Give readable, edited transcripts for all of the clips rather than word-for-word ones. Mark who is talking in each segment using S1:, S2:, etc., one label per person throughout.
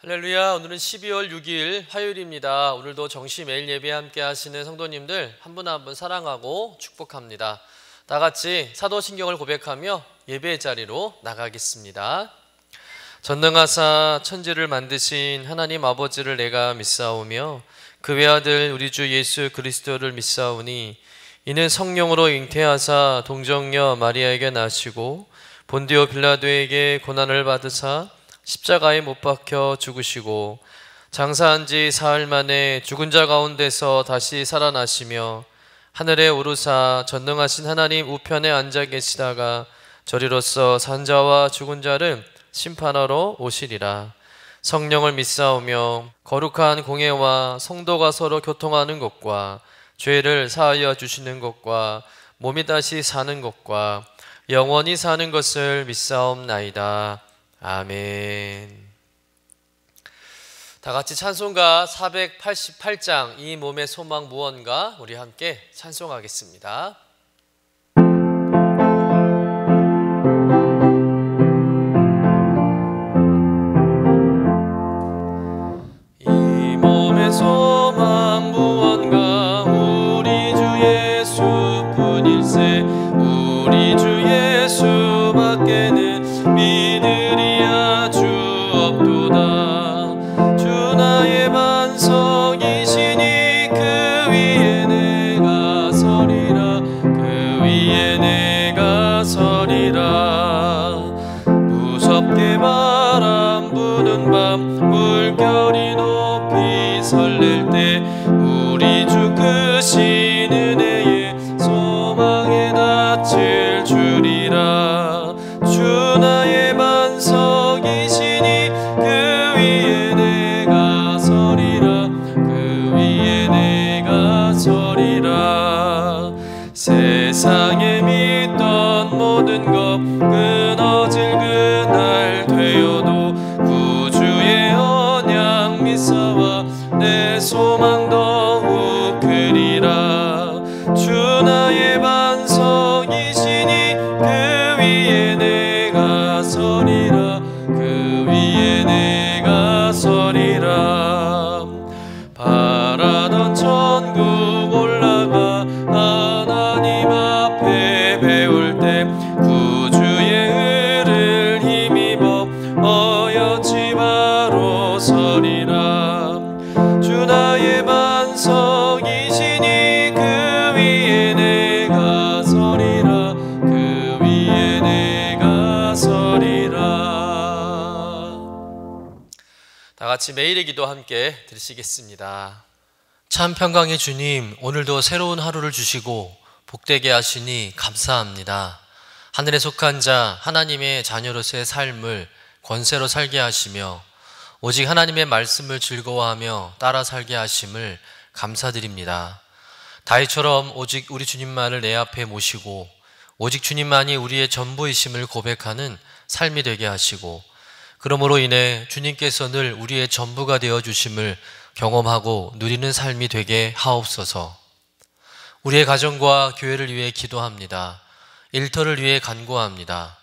S1: 할렐루야. 오늘은 12월 6일 화요일입니다. 오늘도 정시 매일 예배 함께 하시는 성도님들 한 분 한 분 사랑하고 축복합니다. 다 같이 사도신경을 고백하며 예배의 자리로 나가겠습니다. 전능하사 천지를 만드신 하나님 아버지를 내가 믿사오며 그 외아들 우리 주 예수 그리스도를 믿사오니 이는 성령으로 잉태하사 동정녀 마리아에게 나시고 본디오 빌라도에게 고난을 받으사 십자가에 못 박혀 죽으시고 장사한 지 사흘 만에 죽은 자 가운데서 다시 살아나시며 하늘에 오르사 전능하신 하나님 우편에 앉아 계시다가 저리로서 산 자와 죽은 자를 심판하러 오시리라. 성령을 믿사오며 거룩한 공예와 성도가 서로 교통하는 것과 죄를 사하여 주시는 것과 몸이 다시 사는 것과 영원히 사는 것을 믿사옵나이다. 아멘. 다 같이 찬송가 488장 이 몸의 소망 무언가 우리 함께 찬송하겠습니다. 이 몸의 소망 무언가 우리 주 예수뿐일세 우리 주 예수밖에는 믿으리야 주 없도다. 주 나의 반석이시니 그 위에 내가 서리라 그 위에 내가 서리라. 무섭게 바람 부는 밤 물결이 높이 설렐 때 우리 주 크신 은혜에 소망에 낯을 주리라. 주 나의 반석이시니 그 위에 내가 서리라 그 위에 내가 서리라. 세상에 믿던 모든 것 끊어질 그날 되어도 구주의 언약 미사와 내 소망 더욱 크리라. 주 나의 반석이시니 그 위에 내가 서리라 그 위에 내가 서리라. 바라던 천국 올라가 하나님 앞에 배울 때 구주의 의를 힘입어 어여치 바로 서리라. 주 나의 반석이시니 그 위에 내가 서리라 그 위에 내가 서리라. 다 같이 매일의 기도 함께 드리시겠습니다. 참 평강의 주님, 오늘도 새로운 하루를 주시고 복되게 하시니 감사합니다. 하늘에 속한 자 하나님의 자녀로서의 삶을 권세로 살게 하시며 오직 하나님의 말씀을 즐거워하며 따라 살게 하심을 감사드립니다. 다윗처럼 오직 우리 주님만을 내 앞에 모시고 오직 주님만이 우리의 전부이심을 고백하는 삶이 되게 하시고 그러므로 인해 주님께서 늘 우리의 전부가 되어 주심을 경험하고 누리는 삶이 되게 하옵소서. 우리의 가정과 교회를 위해 기도합니다. 일터를 위해 간구합니다.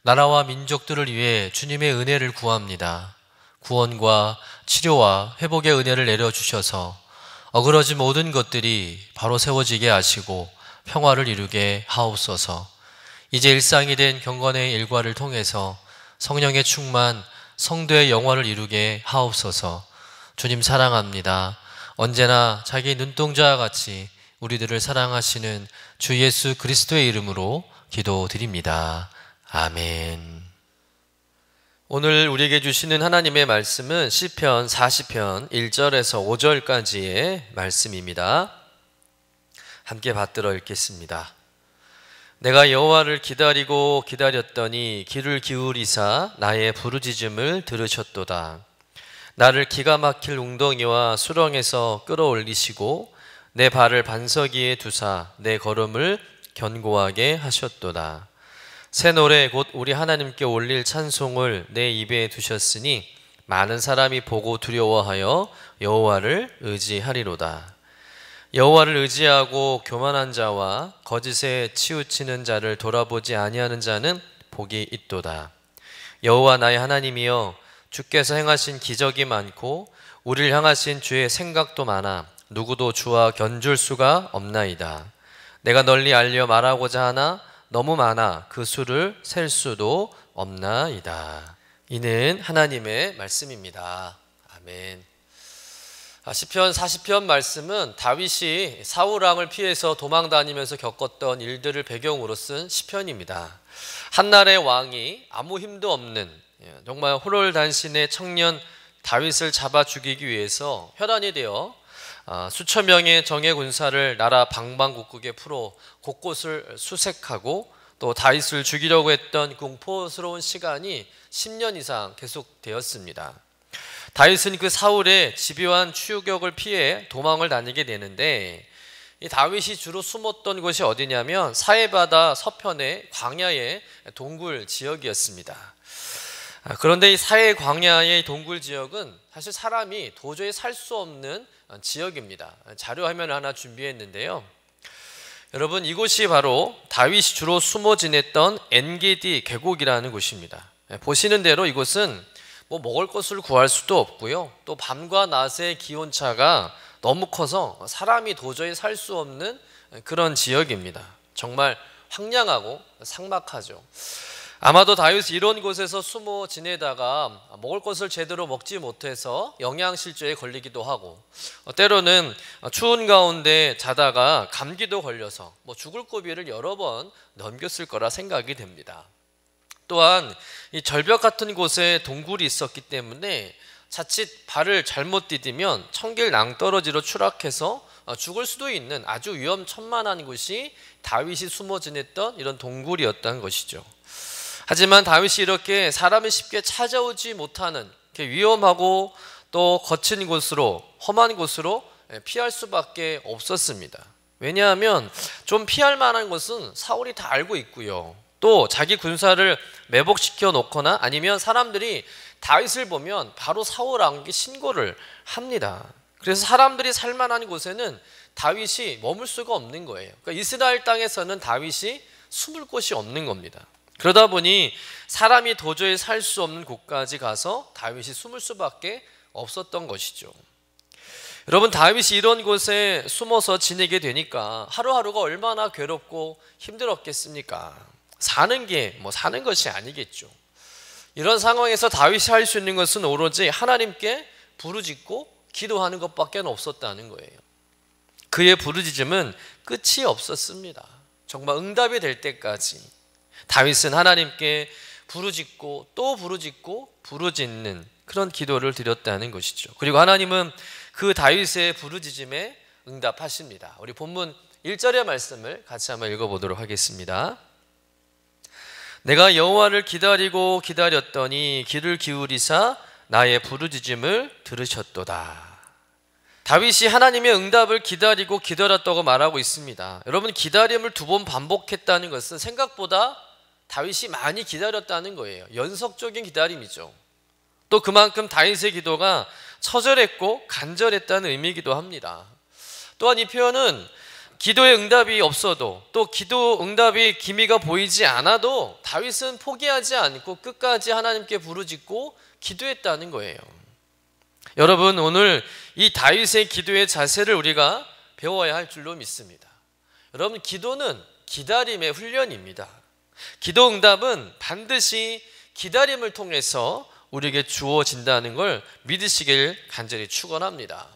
S1: 나라와 민족들을 위해 주님의 은혜를 구합니다. 구원과 치료와 회복의 은혜를 내려주셔서 어그러진 모든 것들이 바로 세워지게 하시고 평화를 이루게 하옵소서. 이제 일상이 된 경건의 일과를 통해서 성령의 충만, 성도의 영화를 이루게 하옵소서. 주님 사랑합니다. 언제나 자기 눈동자와 같이 우리들을 사랑하시는 주 예수 그리스도의 이름으로 기도드립니다. 아멘. 오늘 우리에게 주시는 하나님의 말씀은 시편 40편 1절에서 5절까지의 말씀입니다. 함께 받들어 읽겠습니다. 내가 여호와를 기다리고 기다렸더니 귀를 기울이사 나의 부르짖음을 들으셨도다. 나를 기가 막힐 웅덩이와 수렁에서 끌어올리시고 내 발을 반석 위에 두사 내 걸음을 견고하게 하셨도다. 새 노래 곧 우리 하나님께 올릴 찬송을 내 입에 두셨으니 많은 사람이 보고 두려워하여 여호와를 의지하리로다. 여호와를 의지하고 교만한 자와 거짓에 치우치는 자를 돌아보지 아니하는 자는 복이 있도다. 여호와 나의 하나님이여 주께서 행하신 기적이 많고 우리를 향하신 주의 생각도 많아 누구도 주와 견줄 수가 없나이다. 내가 널리 알려 말하고자 하나 너무 많아 그 수를 셀 수도 없나이다. 이는 하나님의 말씀입니다. 아멘. 시편 40편 말씀은 다윗이 사울 왕을 피해서 도망 다니면서 겪었던 일들을 배경으로 쓴 시편입니다. 한날의 왕이 아무 힘도 없는 정말 호롤단신의 청년 다윗을 잡아 죽이기 위해서 혈안이 되어 수천 명의 정예 군사를 나라 방방곡곡에 풀어 곳곳을 수색하고 또 다윗을 죽이려고 했던 공포스러운 시간이 10년 이상 계속되었습니다. 다윗은 그 사울의 집요한 추격을 피해 도망을 다니게 되는데, 이 다윗이 주로 숨었던 곳이 어디냐면 사해바다 서편의 광야의 동굴 지역이었습니다. 그런데 이 사해 광야의 동굴 지역은 사실 사람이 도저히 살 수 없는 지역입니다. 자료 화면을 하나 준비했는데요. 여러분, 이곳이 바로 다윗이 주로 숨어 지냈던 엔게디 계곡이라는 곳입니다. 보시는 대로 이곳은 먹을 것을 구할 수도 없고요. 또 밤과 낮의 기온차가 너무 커서 사람이 도저히 살 수 없는 그런 지역입니다. 정말 황량하고 삭막하죠. 아마도 다윗이 이런 곳에서 숨어 지내다가 먹을 것을 제대로 먹지 못해서 영양실조에 걸리기도 하고, 때로는 추운 가운데 자다가 감기도 걸려서 죽을 고비를 여러 번 넘겼을 거라 생각이 됩니다. 또한 이 절벽 같은 곳에 동굴이 있었기 때문에 자칫 발을 잘못 디디면 청길 낭떠러지로 추락해서 죽을 수도 있는 아주 위험천만한 곳이 다윗이 숨어 지냈던 이런 동굴이었던 것이죠. 하지만 다윗이 이렇게 사람이 쉽게 찾아오지 못하는 위험하고 또 거친 곳으로, 험한 곳으로 피할 수밖에 없었습니다. 왜냐하면 좀 피할 만한 곳은 사울이 다 알고 있고요. 또 자기 군사를 매복시켜 놓거나 아니면 사람들이 다윗을 보면 바로 사울 왕에게 신고를 합니다. 그래서 사람들이 살만한 곳에는 다윗이 머물 수가 없는 거예요. 그러니까 이스라엘 땅에서는 다윗이 숨을 곳이 없는 겁니다. 그러다 보니 사람이 도저히 살 수 없는 곳까지 가서 다윗이 숨을 수밖에 없었던 것이죠. 여러분, 다윗이 이런 곳에 숨어서 지내게 되니까 하루하루가 얼마나 괴롭고 힘들었겠습니까? 사는 게 사는 것이 아니겠죠. 이런 상황에서 다윗이 할 수 있는 것은 오로지 하나님께 부르짖고 기도하는 것밖에 없었다는 거예요. 그의 부르짖음은 끝이 없었습니다. 정말 응답이 될 때까지 다윗은 하나님께 부르짖고 또 부르짖고 부르짖는 그런 기도를 드렸다는 것이죠. 그리고 하나님은 그 다윗의 부르짖음에 응답하십니다. 우리 본문 1절의 말씀을 같이 한번 읽어보도록 하겠습니다. 내가 여호와를 기다리고 기다렸더니 귀를 기울이사 나의 부르짖음을 들으셨도다. 다윗이 하나님의 응답을 기다리고 기다렸다고 말하고 있습니다. 여러분, 기다림을 2번 반복했다는 것은 생각보다 다윗이 많이 기다렸다는 거예요. 연속적인 기다림이죠. 또 그만큼 다윗의 기도가 처절했고 간절했다는 의미이기도 합니다. 또한 이 표현은 기도의 응답이 없어도 또 기도 응답이 기미가 보이지 않아도 다윗은 포기하지 않고 끝까지 하나님께 부르짖고 기도했다는 거예요. 여러분, 오늘 이 다윗의 기도의 자세를 우리가 배워야 할 줄로 믿습니다. 여러분, 기도는 기다림의 훈련입니다. 기도 응답은 반드시 기다림을 통해서 우리에게 주어진다는 걸 믿으시길 간절히 축원합니다.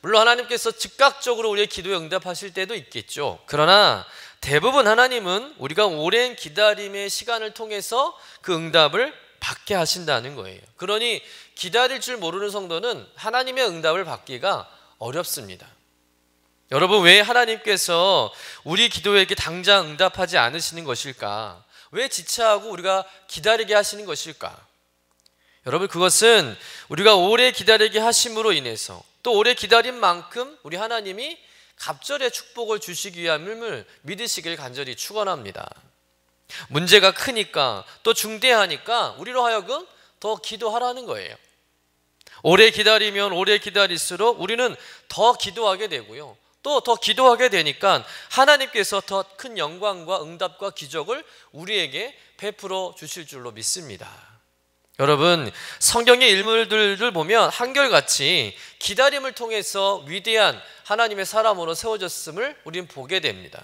S1: 물론 하나님께서 즉각적으로 우리의 기도에 응답하실 때도 있겠죠. 그러나 대부분 하나님은 우리가 오랜 기다림의 시간을 통해서 그 응답을 받게 하신다는 거예요. 그러니 기다릴 줄 모르는 성도는 하나님의 응답을 받기가 어렵습니다. 여러분, 왜 하나님께서 우리 기도에게 당장 응답하지 않으시는 것일까? 왜 지체하고 우리가 기다리게 하시는 것일까? 여러분, 그것은 우리가 오래 기다리게 하심으로 인해서 또 오래 기다린 만큼 우리 하나님이 갑절의 축복을 주시기 위함을 믿으시길 간절히 축원합니다. 문제가 크니까 또 중대하니까 우리로 하여금 더 기도하라는 거예요. 오래 기다리면 오래 기다릴수록 우리는 더 기도하게 되고요. 또 더 기도하게 되니까 하나님께서 더 큰 영광과 응답과 기적을 우리에게 베풀어 주실 줄로 믿습니다. 여러분, 성경의 인물들을 보면 한결같이 기다림을 통해서 위대한 하나님의 사람으로 세워졌음을 우리는 보게 됩니다.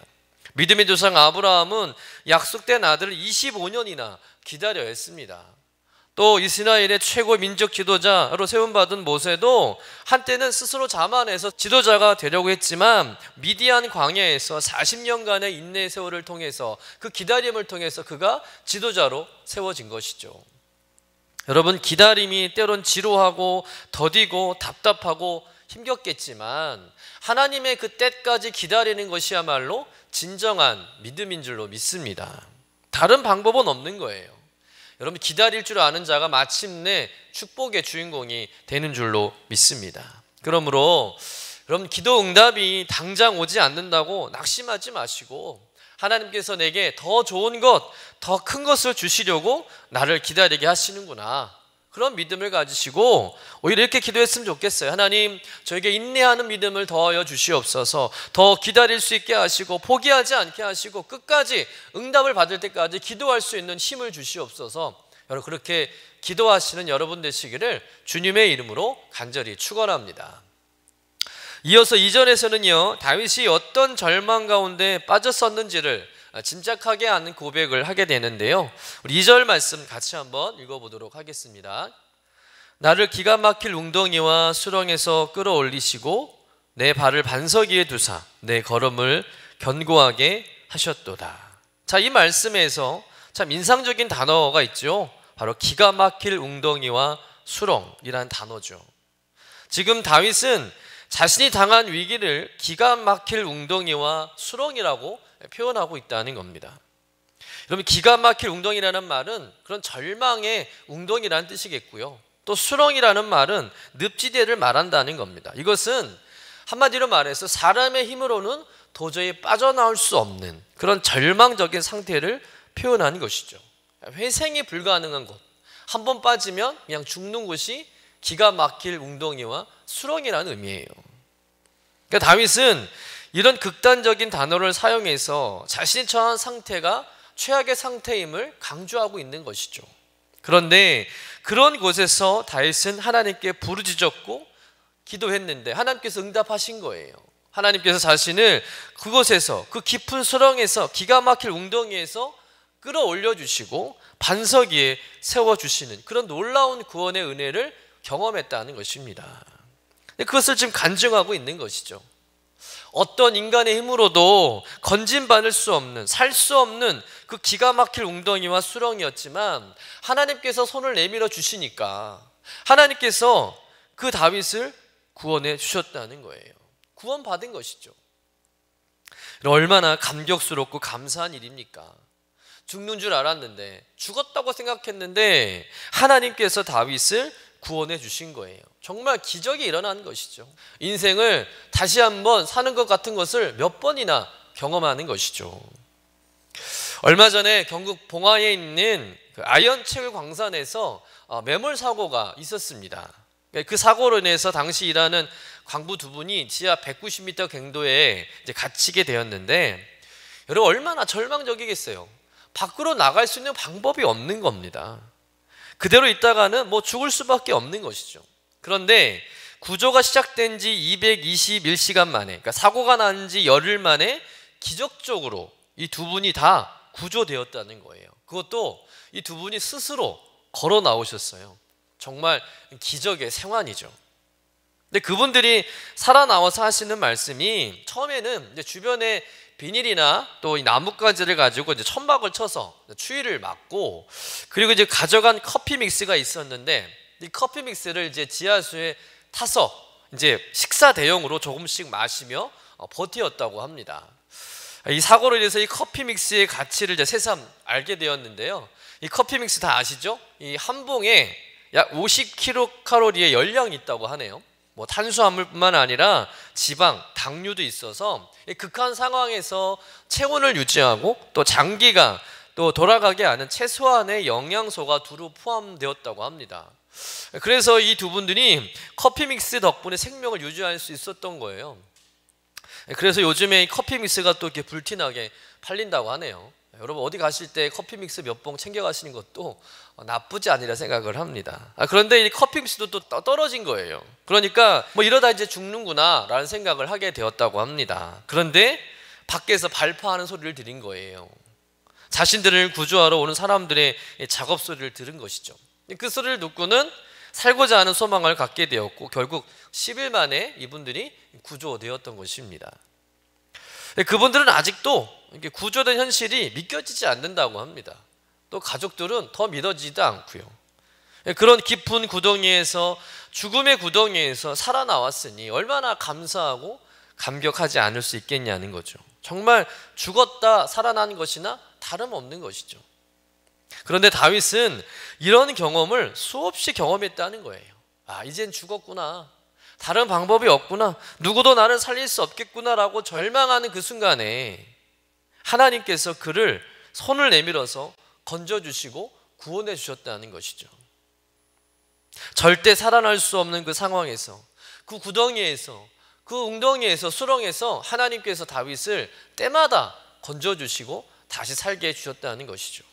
S1: 믿음의 조상 아브라함은 약속된 아들을 25년이나 기다려야 했습니다. 또 이스라엘의 최고 민족 지도자로 세움받은 모세도 한때는 스스로 자만해서 지도자가 되려고 했지만 미디안 광야에서 40년간의 인내의 세월을 통해서 그 기다림을 통해서 그가 지도자로 세워진 것이죠. 여러분, 기다림이 때론 지루하고 더디고 답답하고 힘겹겠지만 하나님의 그 때까지 기다리는 것이야말로 진정한 믿음인 줄로 믿습니다. 다른 방법은 없는 거예요. 여러분, 기다릴 줄 아는 자가 마침내 축복의 주인공이 되는 줄로 믿습니다. 그러므로 여러분, 기도 응답이 당장 오지 않는다고 낙심하지 마시고 하나님께서 내게 더 좋은 것, 더 큰 것을 주시려고 나를 기다리게 하시는구나, 그런 믿음을 가지시고 오히려 이렇게 기도했으면 좋겠어요. 하나님, 저에게 인내하는 믿음을 더하여 주시옵소서. 더 기다릴 수 있게 하시고 포기하지 않게 하시고 끝까지 응답을 받을 때까지 기도할 수 있는 힘을 주시옵소서. 여러분, 그렇게 기도하시는 여러분 되시기를 주님의 이름으로 간절히 축원합니다. 이어서 2절에서는요, 다윗이 어떤 절망 가운데 빠졌었는지를 짐작하게 하는 고백을 하게 되는데요, 우리 2절 말씀 같이 한번 읽어보도록 하겠습니다. 나를 기가 막힐 웅덩이와 수렁에서 끌어올리시고 내 발을 반석 위에 두사 내 걸음을 견고하게 하셨도다. 자, 이 말씀에서 참 인상적인 단어가 있죠. 바로 기가 막힐 웅덩이와 수렁이라는 단어죠. 지금 다윗은 자신이 당한 위기를 기가 막힐 웅덩이와 수렁이라고 표현하고 있다는 겁니다. 여러분, 기가 막힐 웅덩이라는 말은 그런 절망의 웅덩이라는 뜻이겠고요, 또 수렁이라는 말은 늪지대를 말한다는 겁니다. 이것은 한마디로 말해서 사람의 힘으로는 도저히 빠져나올 수 없는 그런 절망적인 상태를 표현하는 것이죠. 회생이 불가능한 곳, 한 번 빠지면 그냥 죽는 곳이 기가 막힐 웅덩이와 수렁이라는 의미예요. 그러니까 다윗은 이런 극단적인 단어를 사용해서 자신이 처한 상태가 최악의 상태임을 강조하고 있는 것이죠. 그런데 그런 곳에서 다윗은 하나님께 부르짖었고 기도했는데 하나님께서 응답하신 거예요. 하나님께서 자신을 그곳에서, 그 깊은 수렁에서, 기가 막힐 웅덩이에서 끌어올려 주시고 반석 위에 세워주시는 그런 놀라운 구원의 은혜를 경험했다는 것입니다. 그것을 지금 간증하고 있는 것이죠. 어떤 인간의 힘으로도 건진받을 수 없는, 살 수 없는 그 기가 막힐 웅덩이와 수렁이었지만 하나님께서 손을 내밀어 주시니까 하나님께서 그 다윗을 구원해 주셨다는 거예요. 구원받은 것이죠. 얼마나 감격스럽고 감사한 일입니까? 죽는 줄 알았는데, 죽었다고 생각했는데 하나님께서 다윗을 구원해 주신 거예요. 정말 기적이 일어난 것이죠. 인생을 다시 한번 사는 것 같은 것을 몇 번이나 경험하는 것이죠. 얼마 전에 경북 봉화에 있는 그 아연채굴 광산에서 매몰 사고가 있었습니다. 그 사고로 인해서 당시 일하는 광부 두 분이 지하 190m 갱도에 이제 갇히게 되었는데, 여러분 얼마나 절망적이겠어요. 밖으로 나갈 수 있는 방법이 없는 겁니다. 그대로 있다가는 뭐 죽을 수밖에 없는 것이죠. 그런데 구조가 시작된 지 221시간 만에, 그러니까 사고가 난 지 열흘 만에 기적적으로 이 두 분이 다 구조되었다는 거예요. 그것도 이 두 분이 스스로 걸어 나오셨어요. 정말 기적의 생환이죠. 근데 그분들이 살아나와서 하시는 말씀이, 처음에는 이제 주변에 비닐이나 또 이 나뭇가지를 가지고 이제 천막을 쳐서 추위를 막고, 그리고 이제 가져간 커피 믹스가 있었는데 이 커피 믹스를 이제 지하수에 타서 이제 식사 대용으로 조금씩 마시며 버티었다고 합니다. 이 사고로 인해서 이 커피 믹스의 가치를 이제 새삼 알게 되었는데요. 이 커피 믹스 다 아시죠? 이 한 봉에 약 50kcal의 열량이 있다고 하네요. 뭐 탄수화물뿐만 아니라 지방, 당류도 있어서 극한 상황에서 체온을 유지하고 또 장기가 또 돌아가게 하는 최소한의 영양소가 두루 포함되었다고 합니다. 그래서 이 두 분들이 커피 믹스 덕분에 생명을 유지할 수 있었던 거예요. 그래서 요즘에 이 커피 믹스가 또 이렇게 불티나게 팔린다고 하네요. 여러분 어디 가실 때 커피 믹스 몇 봉 챙겨 가시는 것도 나쁘지 않으리라 생각을 합니다. 그런데 이 커피 믹스도 또 떨어진 거예요. 그러니까 뭐 이러다 이제 죽는구나 라는 생각을 하게 되었다고 합니다. 그런데 밖에서 발파하는 소리를 들은 거예요. 자신들을 구조하러 오는 사람들의 작업 소리를 들은 것이죠. 그 소리를 듣고는 살고자 하는 소망을 갖게 되었고 결국 10일 만에 이분들이 구조되었던 것입니다. 그분들은 아직도 구조된 현실이 믿겨지지 않는다고 합니다. 또 가족들은 더 믿어지지도 않고요. 그런 깊은 구덩이에서, 죽음의 구덩이에서 살아나왔으니 얼마나 감사하고 감격하지 않을 수 있겠냐는 거죠. 정말 죽었다 살아난 것이나 다름없는 것이죠. 그런데 다윗은 이런 경험을 수없이 경험했다는 거예요. 이젠 죽었구나, 다른 방법이 없구나, 누구도 나를 살릴 수 없겠구나라고 절망하는 그 순간에 하나님께서 그를 손을 내밀어서 건져주시고 구원해 주셨다는 것이죠. 절대 살아날 수 없는 그 상황에서, 그 구덩이에서, 그 웅덩이에서, 수렁에서 하나님께서 다윗을 때마다 건져주시고 다시 살게 해주셨다는 것이죠.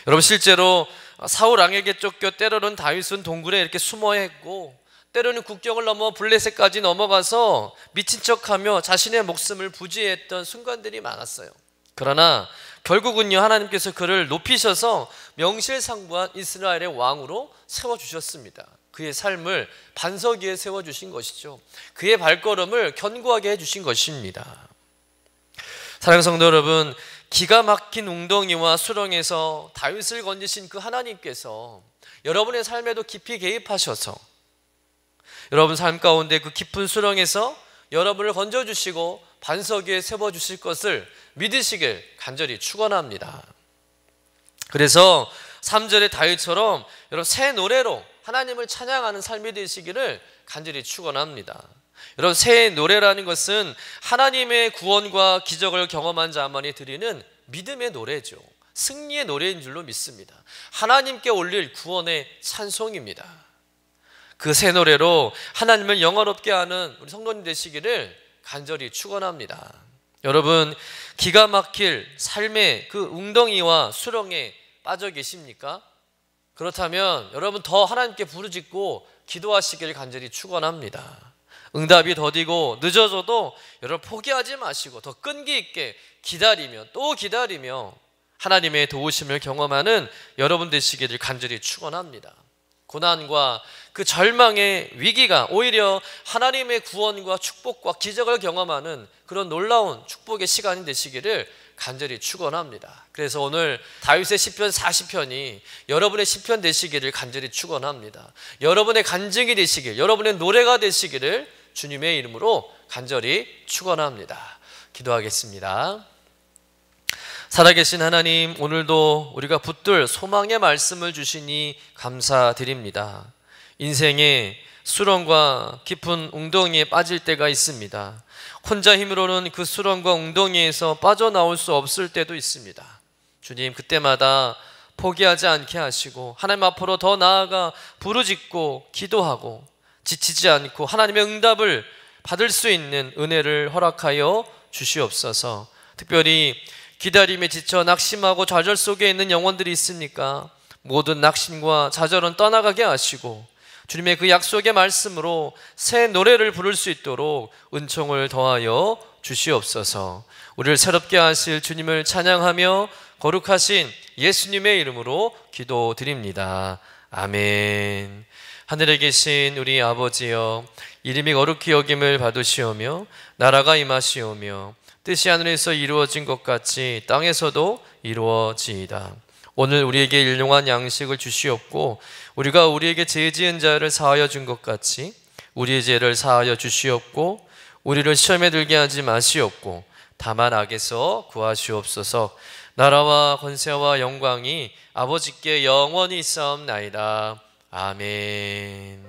S1: 여러분, 실제로 사울 왕에게 쫓겨 때로는 다윗은 동굴에 이렇게 숨어야 했고, 때로는 국경을 넘어 블레셋까지 넘어가서 미친 척하며 자신의 목숨을 부지했던 순간들이 많았어요. 그러나 결국은요, 하나님께서 그를 높이셔서 명실상부한 이스라엘의 왕으로 세워주셨습니다. 그의 삶을 반석 위에 세워주신 것이죠. 그의 발걸음을 견고하게 해주신 것입니다. 사랑하는 성도 여러분, 기가 막힌 웅덩이와 수렁에서 다윗을 건지신 그 하나님께서 여러분의 삶에도 깊이 개입하셔서 여러분 삶 가운데 그 깊은 수렁에서 여러분을 건져주시고 반석 위에 세워주실 것을 믿으시길 간절히 축원합니다. 그래서 3절의 다윗처럼 여러분 새 노래로 하나님을 찬양하는 삶이 되시기를 간절히 축원합니다. 여러분, 새 노래라는 것은 하나님의 구원과 기적을 경험한 자만이 드리는 믿음의 노래죠. 승리의 노래인 줄로 믿습니다. 하나님께 올릴 구원의 찬송입니다. 그 새 노래로 하나님을 영화롭게 하는 우리 성도님 되시기를 간절히 축원합니다. 여러분, 기가 막힐 삶의 그 웅덩이와 수렁에 빠져 계십니까? 그렇다면 여러분 더 하나님께 부르짖고 기도하시길 간절히 축원합니다. 응답이 더디고 늦어져도 여러분 포기하지 마시고 더 끈기 있게 기다리며 또 기다리며 하나님의 도우심을 경험하는 여러분 되시기를 간절히 축원합니다. 고난과 그 절망의 위기가 오히려 하나님의 구원과 축복과 기적을 경험하는 그런 놀라운 축복의 시간이 되시기를 간절히 축원합니다. 그래서 오늘 다윗의 시편 40편이 여러분의 시편 되시기를 간절히 축원합니다. 여러분의 간증이 되시길, 여러분의 노래가 되시기를 주님의 이름으로 간절히 축원합니다. 기도하겠습니다. 살아계신 하나님, 오늘도 우리가 붙들 소망의 말씀을 주시니 감사드립니다. 인생의 수렁과 깊은 웅덩이에 빠질 때가 있습니다. 혼자 힘으로는 그 수렁과 웅덩이에서 빠져나올 수 없을 때도 있습니다. 주님, 그때마다 포기하지 않게 하시고 하나님 앞으로 더 나아가 부르짖고 기도하고 지치지 않고 하나님의 응답을 받을 수 있는 은혜를 허락하여 주시옵소서. 특별히 기다림에 지쳐 낙심하고 좌절 속에 있는 영혼들이 있습니까? 모든 낙심과 좌절은 떠나가게 하시고 주님의 그 약속의 말씀으로 새 노래를 부를 수 있도록 은총을 더하여 주시옵소서. 우리를 새롭게 하실 주님을 찬양하며 거룩하신 예수님의 이름으로 기도드립니다. 아멘. 하늘에 계신 우리 아버지여, 이름이 거룩히 여김을 받으시오며 나라가 임하시오며 뜻이 하늘에서 이루어진 것 같이 땅에서도 이루어지이다. 오늘 우리에게 일용할 양식을 주시옵고 우리가 우리에게 죄 지은 자를 사하여 준 것 같이 우리의 죄를 사하여 주시옵고 우리를 시험에 들게 하지 마시옵고 다만 악에서 구하시옵소서. 나라와 권세와 영광이 아버지께 영원히 있사옵나이다. 아멘.